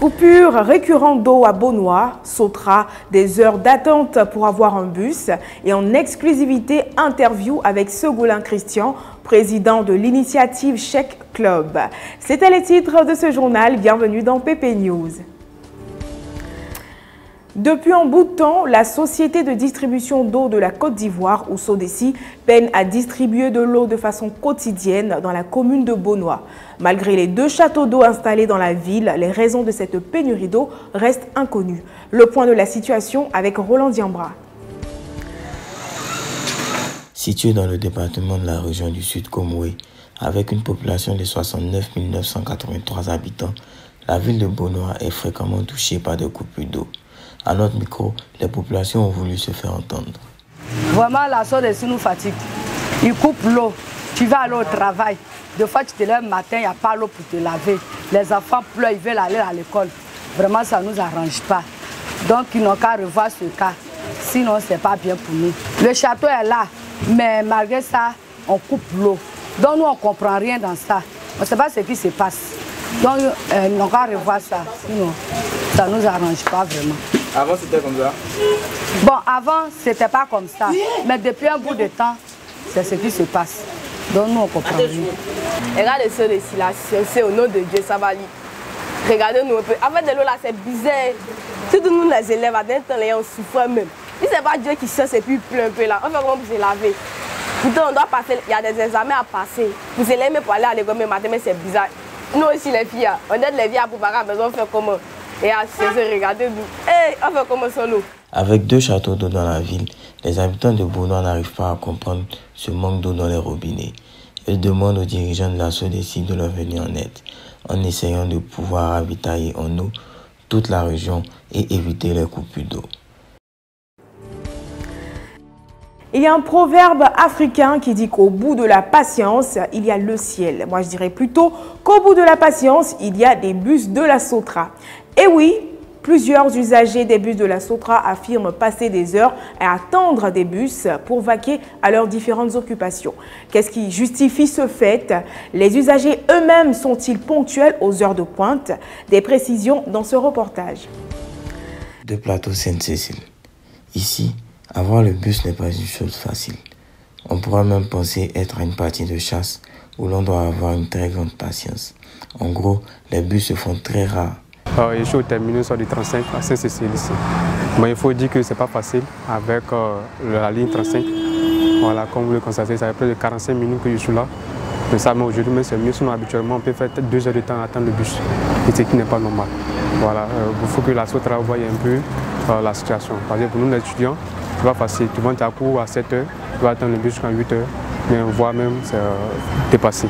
Coupure récurrente d'eau à Beaunois, Sotra, des heures d'attente pour avoir un bus et en exclusivité, interview avec Segolin Christian, président de l'initiative Chèque Club. C'était les titres de ce journal. Bienvenue dans PP News. Depuis un bout de temps, la société de distribution d'eau de la Côte d'Ivoire, ou SODECI, peine à distribuer de l'eau de façon quotidienne dans la commune de Beaunois. Malgré les 2 châteaux d'eau installés dans la ville, les raisons de cette pénurie d'eau restent inconnues. Le point de la situation avec Roland Diambra. Située dans le département de la région du Sud Komoué, avec une population de 69 983 habitants, la ville de Beaunois est fréquemment touchée par des coupures d'eau. À notre micro, les populations ont voulu se faire entendre. Vraiment, la SODECI nous fatigue. Ils coupent l'eau. Tu vas aller au travail. Des fois, tu te lèves le matin, il n'y a pas l'eau pour te laver. Les enfants pleurent, ils veulent aller à l'école. Vraiment, ça ne nous arrange pas. Donc, ils n'ont qu'à revoir ce cas. Sinon, ce n'est pas bien pour nous. Le château est là, mais malgré ça, on coupe l'eau. Donc, nous, on ne comprend rien dans ça. On ne sait pas ce qui se passe. Donc, ils n'ont qu'à revoir ça. Sinon, ça ne nous arrange pas vraiment. Avant, c'était comme ça? Bon, avant, c'était pas comme ça. Mais depuis un bout de temps, c'est ce qui se passe. Donc, nous, on comprend rien. Regardez ceux ici, là, c'est au nom de Dieu, ça va aller. Regardez-nous un peu. En fait, de l'eau, là, c'est bizarre. Surtout nous, les élèves, à d'un temps, on souffre même. Si c'est pas Dieu qui chasse et puis il pleut un peu là, on fait comment pour se laver. Pourtant, on doit passer, il y a des examens à passer. Vous allez même pour aller à l'école, mais c'est bizarre. Nous aussi, les filles, on aide les filles à préparer à la maison, on fait comment? Et à se regarder, on fait comment sur l'eau. Avec 2 châteaux d'eau dans la ville, les habitants de Beaunois n'arrivent pas à comprendre ce manque d'eau dans les robinets. Ils demandent aux dirigeants de la SODECI de leur venir en aide, en essayant de pouvoir ravitailler en eau toute la région et éviter les coupures d'eau. Il y a un proverbe africain qui dit qu'au bout de la patience, il y a le ciel. Moi, je dirais plutôt qu'au bout de la patience, il y a des bus de la Sotra. Et oui, plusieurs usagers des bus de la Sotra affirment passer des heures à attendre des bus pour vaquer à leurs différentes occupations. Qu'est-ce qui justifie ce fait? Les usagers eux-mêmes sont-ils ponctuels aux heures de pointe? Des précisions dans ce reportage. De Plateau Sainte-Cécile. Ici, avoir le bus n'est pas une chose facile. On pourra même penser être à une partie de chasse où l'on doit avoir une très grande patience. En gros, les bus se font très rares. Je suis au terminus du 35 à Sainte-Cécile ici. Mais il faut dire que ce n'est pas facile avec la ligne 35. Voilà, comme vous le constatez, ça fait près de 45 minutes que je suis là. Mais ça, aujourd'hui, c'est mieux. Sinon, habituellement, on peut faire peut-être 2 heures de temps à attendre le bus. Et ce qui n'est pas normal. Voilà, il faut que la SODECI voie un peu la situation. Parce que pour nous, les étudiants, ce n'est pas facile. Tu vas à cours à 7 heures, tu vas attendre le bus jusqu'à 8 heures. Mais on voit même dépasser.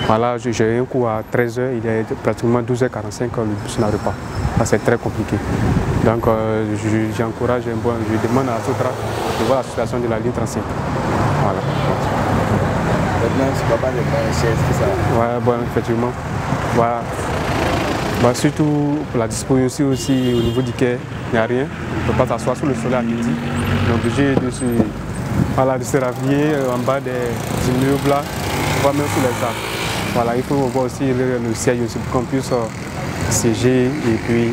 Voilà, j'ai un cours à 13 heures, il est pratiquement 12h45 le bus n'arrive pas. C'est très compliqué. Donc j'encourage, je demande à la SODECI de voir la situation de la ligne 35. Voilà. Maintenant, tu ne vas pas les prendre cher, c'est ça? Oui, bon, effectivement. Voilà. Bah, surtout pour la disponibilité aussi au niveau du quai, il n'y a rien. On ne peut pas s'asseoir sous le soleil à midi. On est obligé de se rhabiller en bas des immeubles là, voire même sous les arbres. Voilà, il faut voir aussi le siège aussi pour qu'on puisse siéger et puis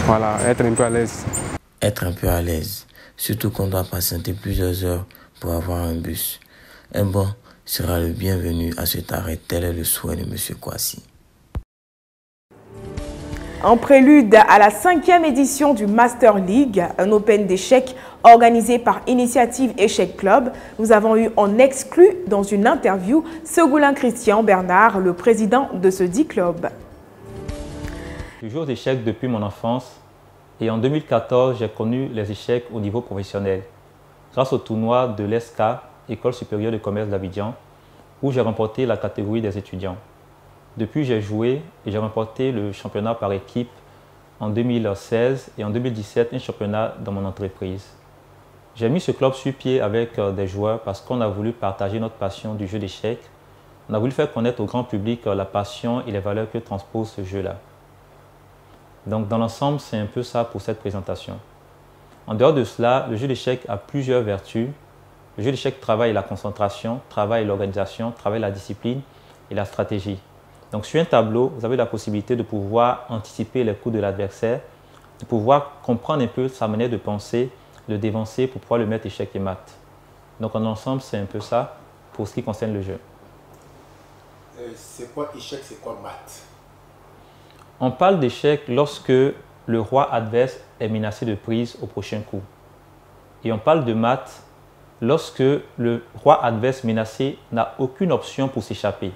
voilà, être un peu à l'aise. Être un peu à l'aise, surtout qu'on doit patienter plusieurs heures pour avoir un bus. Un banc sera le bienvenu à cet arrêt, tel est le souhait de M. Kouassi. En prélude à la 5e édition du Master League, un Open d'échecs organisé par Initiative Échec Club, nous avons eu en exclu dans une interview Segolin Christian Bernard, le président de ce dit club. Je joue aux échecs depuis mon enfance et en 2014, j'ai connu les échecs au niveau professionnel grâce au tournoi de l'ESCA, École supérieure de commerce d'Abidjan, où j'ai remporté la catégorie des étudiants. Depuis, j'ai joué et j'ai remporté le championnat par équipe en 2016 et en 2017, un championnat dans mon entreprise. J'ai mis ce club sur pied avec des joueurs parce qu'on a voulu partager notre passion du jeu d'échecs. On a voulu faire connaître au grand public la passion et les valeurs que transpose ce jeu-là. Donc, dans l'ensemble, c'est un peu ça pour cette présentation. En dehors de cela, le jeu d'échecs a plusieurs vertus. Le jeu d'échecs travaille la concentration, travaille l'organisation, travaille la discipline et la stratégie. Donc sur un tableau, vous avez la possibilité de pouvoir anticiper les coups de l'adversaire, de pouvoir comprendre un peu sa manière de penser, le dévancer pour pouvoir le mettre échec et mat. Donc en ensemble, c'est un peu ça pour ce qui concerne le jeu. C'est quoi échec, c'est quoi mat? On parle d'échec lorsque le roi adverse est menacé de prise au prochain coup. Et on parle de mat lorsque le roi adverse menacé n'a aucune option pour s'échapper.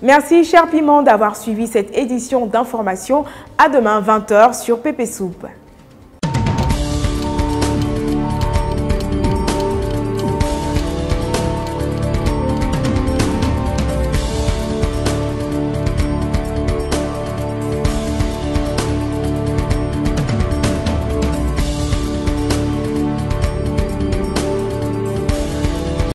Merci, cher Piment, d'avoir suivi cette édition d'information. À demain, 20 h sur Pépé Soupe.